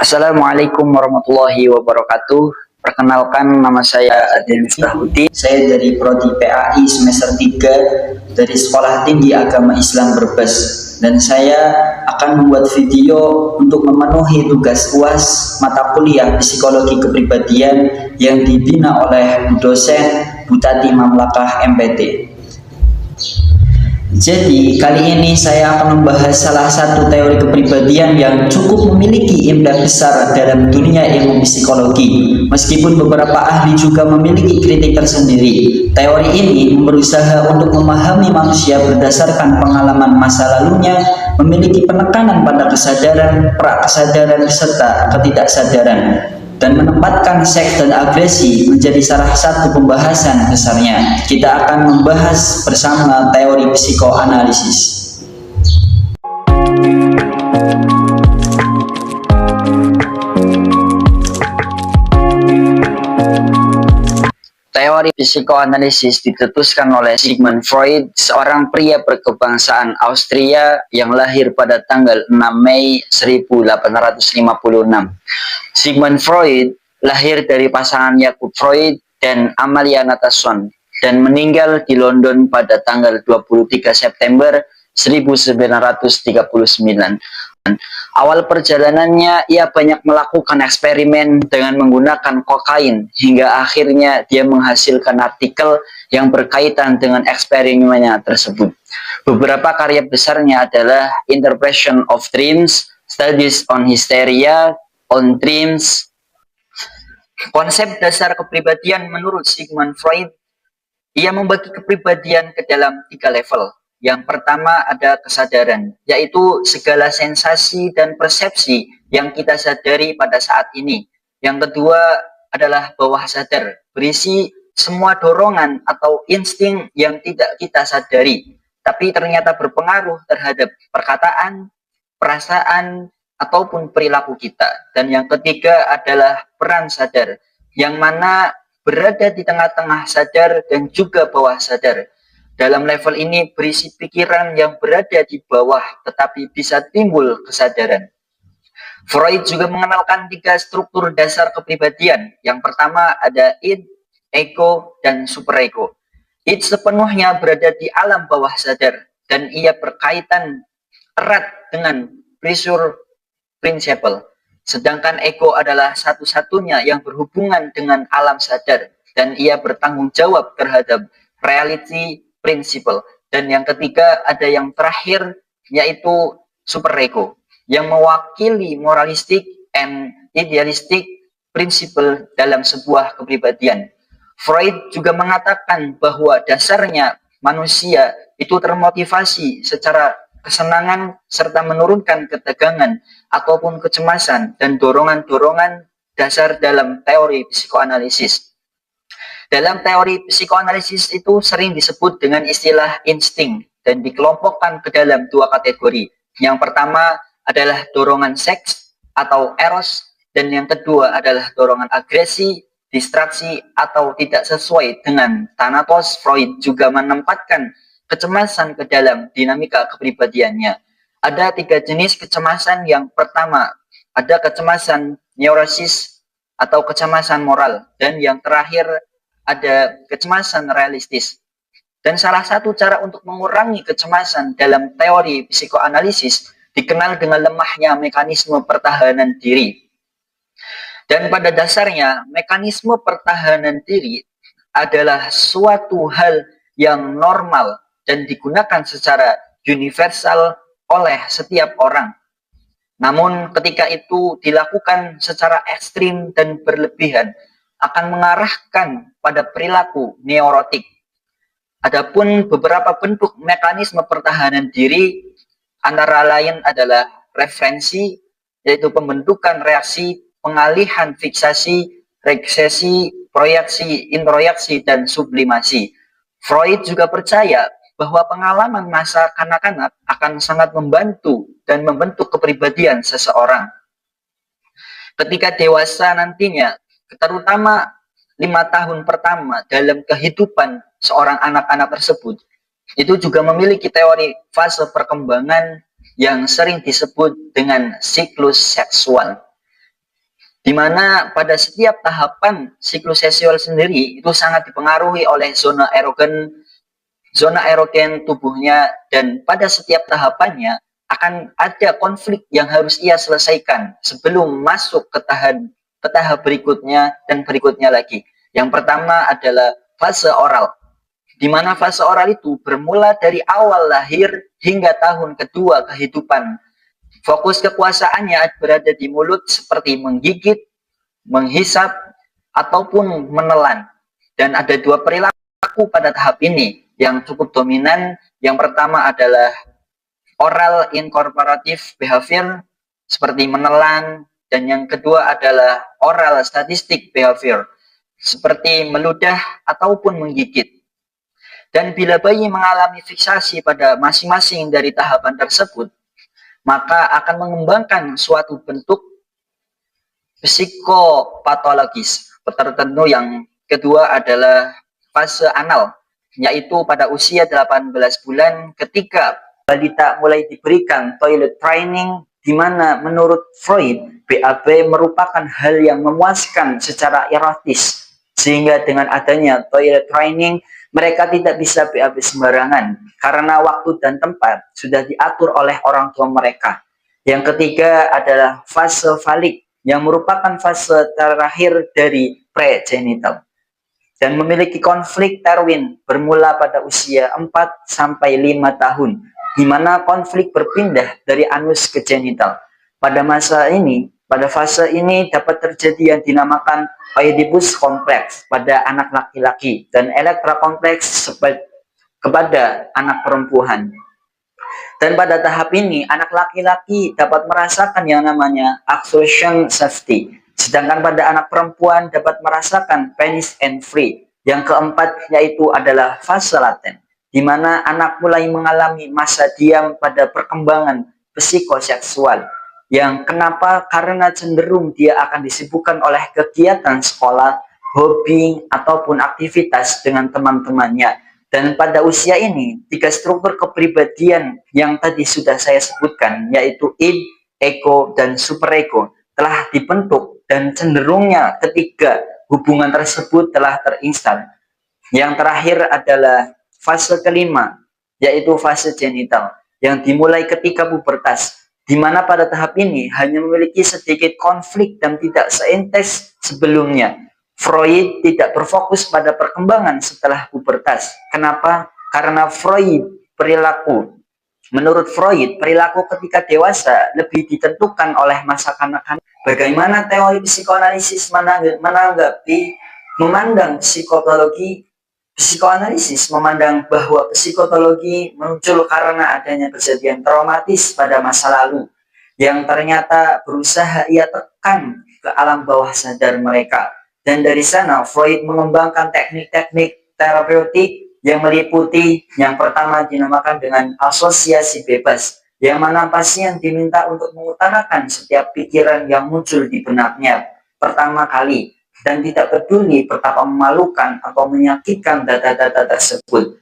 Assalamualaikum warahmatullahi wabarakatuh. Perkenalkan, nama saya Adil Miftahuddin. Saya dari Prodi PAI semester 3 dari Sekolah Tinggi Agama Islam Brebes. Dan saya akan membuat video untuk memenuhi tugas UAS mata kuliah Psikologi Kepribadian yang dibina oleh dosen Butati Mamlakah MPT. Jadi, kali ini saya akan membahas salah satu teori kepribadian yang cukup memiliki impact besar dalam dunia ilmu psikologi. Meskipun beberapa ahli juga memiliki kritik tersendiri, teori ini berusaha untuk memahami manusia berdasarkan pengalaman masa lalunya, memiliki penekanan pada kesadaran, prakesadaran, serta ketidaksadaran, dan menempatkan seks dan agresi menjadi salah satu pembahasan besarnya. Kita akan membahas bersama teori psikoanalisis. Teori psikoanalisis ditetuskan oleh Sigmund Freud, seorang pria berkebangsaan Austria yang lahir pada tanggal 6 Mei 1856. Sigmund Freud lahir dari pasangan Jakob Freud dan Amalia Nathanson dan meninggal di London pada tanggal 23 September 1939. Awal perjalanannya, ia banyak melakukan eksperimen dengan menggunakan kokain hingga akhirnya dia menghasilkan artikel yang berkaitan dengan eksperimennya tersebut. Beberapa karya besarnya adalah Interpretation of Dreams, Studies on Hysteria, on Dreams. Konsep dasar kepribadian menurut Sigmund Freud, ia membagi kepribadian ke dalam 3 level. Yang pertama ada kesadaran, yaitu segala sensasi dan persepsi yang kita sadari pada saat ini. Yang kedua adalah bawah sadar, berisi semua dorongan atau insting yang tidak kita sadari, tapi ternyata berpengaruh terhadap perkataan, perasaan, ataupun perilaku kita. Dan yang ketiga adalah peran sadar, yang mana berada di tengah-tengah sadar dan juga bawah sadar. Dalam level ini berisi pikiran yang berada di bawah tetapi bisa timbul kesadaran. Freud juga mengenalkan 3 struktur dasar kepribadian. Yang pertama ada id, ego, dan superego. Id sepenuhnya berada di alam bawah sadar dan ia berkaitan erat dengan pleasure principle. Sedangkan ego adalah satu-satunya yang berhubungan dengan alam sadar dan ia bertanggung jawab terhadap reality principle. Dan yang ketiga ada yang terakhir, yaitu superego yang mewakili moralistic and idealistic principle dalam sebuah kepribadian. Freud juga mengatakan bahwa dasarnya manusia itu termotivasi secara kesenangan serta menurunkan ketegangan ataupun kecemasan dan dorongan-dorongan dasar dalam teori psikoanalisis. Dalam teori psikoanalisis itu sering disebut dengan istilah insting dan dikelompokkan ke dalam 2 kategori. Yang pertama adalah dorongan seks atau eros, dan yang kedua adalah dorongan agresi, distraksi, atau tidak sesuai dengan Thanatos. Freud juga menempatkan kecemasan ke dalam dinamika kepribadiannya. Ada 3 jenis kecemasan. Yang pertama ada kecemasan neurosis atau kecemasan moral, dan yang terakhir ada kecemasan realistis. Dan salah satu cara untuk mengurangi kecemasan dalam teori psikoanalisis dikenal dengan lemahnya mekanisme pertahanan diri. Dan pada dasarnya, mekanisme pertahanan diri adalah suatu hal yang normal dan digunakan secara universal oleh setiap orang. Namun ketika itu dilakukan secara ekstrim dan berlebihan, akan mengarahkan pada perilaku neurotik. Adapun beberapa bentuk mekanisme pertahanan diri antara lain adalah referensi, yaitu pembentukan reaksi, pengalihan fiksasi, regresi, proyeksi, introyeksi, dan sublimasi. Freud juga percaya bahwa pengalaman masa kanak-kanak akan sangat membantu dan membentuk kepribadian seseorang. Ketika dewasa nantinya, terutama 5 tahun pertama dalam kehidupan seorang anak-anak tersebut, itu juga memiliki teori fase perkembangan yang sering disebut dengan siklus seksual. di mana pada setiap tahapan siklus seksual sendiri itu sangat dipengaruhi oleh zona erogen tubuhnya, dan pada setiap tahapannya akan ada konflik yang harus ia selesaikan sebelum masuk ke tahap berikutnya dan berikutnya lagi. Yang pertama adalah fase oral, di mana fase oral itu bermula dari awal lahir hingga tahun kedua kehidupan. Fokus kekuasaannya berada di mulut seperti menggigit, menghisap, ataupun menelan. Dan ada dua perilaku pada tahap ini yang cukup dominan. Yang pertama adalah oral incorporative behavior, seperti menelan, dan yang kedua adalah oral statistic behavior, seperti meludah ataupun menggigit. Dan bila bayi mengalami fiksasi pada masing-masing dari tahapan tersebut, maka akan mengembangkan suatu bentuk psikopatologis tertentu. Yang kedua adalah fase anal, yaitu pada usia 18 bulan ketika balita mulai diberikan toilet training, di mana menurut Freud, BAB merupakan hal yang memuaskan secara erotis, sehingga dengan adanya toilet training mereka tidak bisa BAB sembarangan karena waktu dan tempat sudah diatur oleh orang tua mereka. Yang ketiga adalah fase falik, yang merupakan fase terakhir dari pregenital dan memiliki konflik Darwin bermula pada usia 4 sampai 5 tahun, di mana konflik berpindah dari anus ke genital. Pada fase ini dapat terjadi yang dinamakan Oedipus kompleks pada anak laki-laki dan Elektra kompleks kepada anak perempuan. Dan pada tahap ini, anak laki-laki dapat merasakan yang namanya accession safety, sedangkan pada anak perempuan dapat merasakan penis and free. Yang keempat yaitu adalah fase laten, di mana anak mulai mengalami masa diam pada perkembangan psikoseksual. Yang kenapa? Karena cenderung dia akan disibukkan oleh kegiatan sekolah, hobi, ataupun aktivitas dengan teman-temannya. Dan pada usia ini, tiga struktur kepribadian yang tadi sudah saya sebutkan, yaitu id, ego, dan superego, telah dibentuk, dan cenderungnya ketiga hubungan tersebut telah terinstal. Yang terakhir adalah fase kelima, yaitu fase genital, yang dimulai ketika pubertas, di mana pada tahap ini hanya memiliki sedikit konflik dan tidak seintens sebelumnya. Freud tidak berfokus pada perkembangan setelah pubertas. Kenapa? Karena menurut Freud, perilaku ketika dewasa lebih ditentukan oleh masa kanak-kanak. Bagaimana teori psikoanalisis memandang psikologi? Psikoanalisis memandang bahwa psikologi muncul karena adanya kejadian traumatis pada masa lalu yang ternyata berusaha ia tekan ke alam bawah sadar mereka. Dan dari sana Freud mengembangkan teknik-teknik terapeutik yang meliputi yang pertama dinamakan dengan asosiasi bebas, yang mana pasien diminta untuk mengutarakan setiap pikiran yang muncul di benaknya pertama kali, dan tidak peduli betapa memalukan atau menyakitkan data-data tersebut.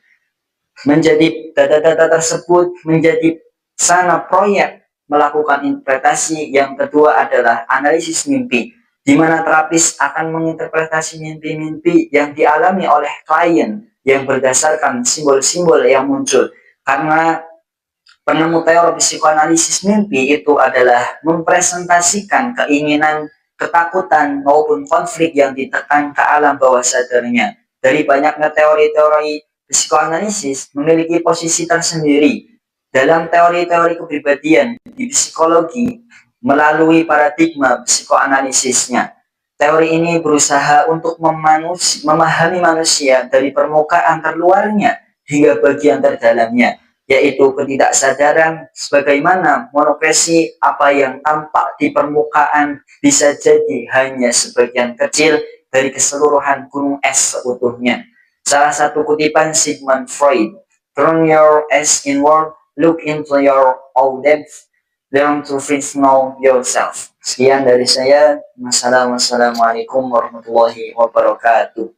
Data-data tersebut menjadi sana proyek melakukan interpretasi. Yang kedua adalah analisis mimpi, di mana terapis akan menginterpretasi mimpi-mimpi yang dialami oleh klien yang berdasarkan simbol-simbol yang muncul. Karena penemu teori psikoanalisis mimpi itu adalah mempresentasikan keinginan, ketakutan, maupun konflik yang ditekan ke alam bawah sadarnya. Dari banyaknya teori-teori, psikoanalisis memiliki posisi tersendiri dalam teori-teori kepribadian di psikologi. Melalui paradigma psikoanalisisnya, teori ini berusaha untuk memahami manusia dari permukaan terluarnya hingga bagian terdalamnya, yaitu ketidaksadaran. Sebagaimana monopresi, apa yang tampak di permukaan bisa jadi hanya sebagian kecil dari keseluruhan gunung es seutuhnya. Salah satu kutipan Sigmund Freud, "Turn your eyes inward, look into your own depth, learn to first know yourself." Sekian dari saya. Wassalamualaikum warahmatullahi wabarakatuh.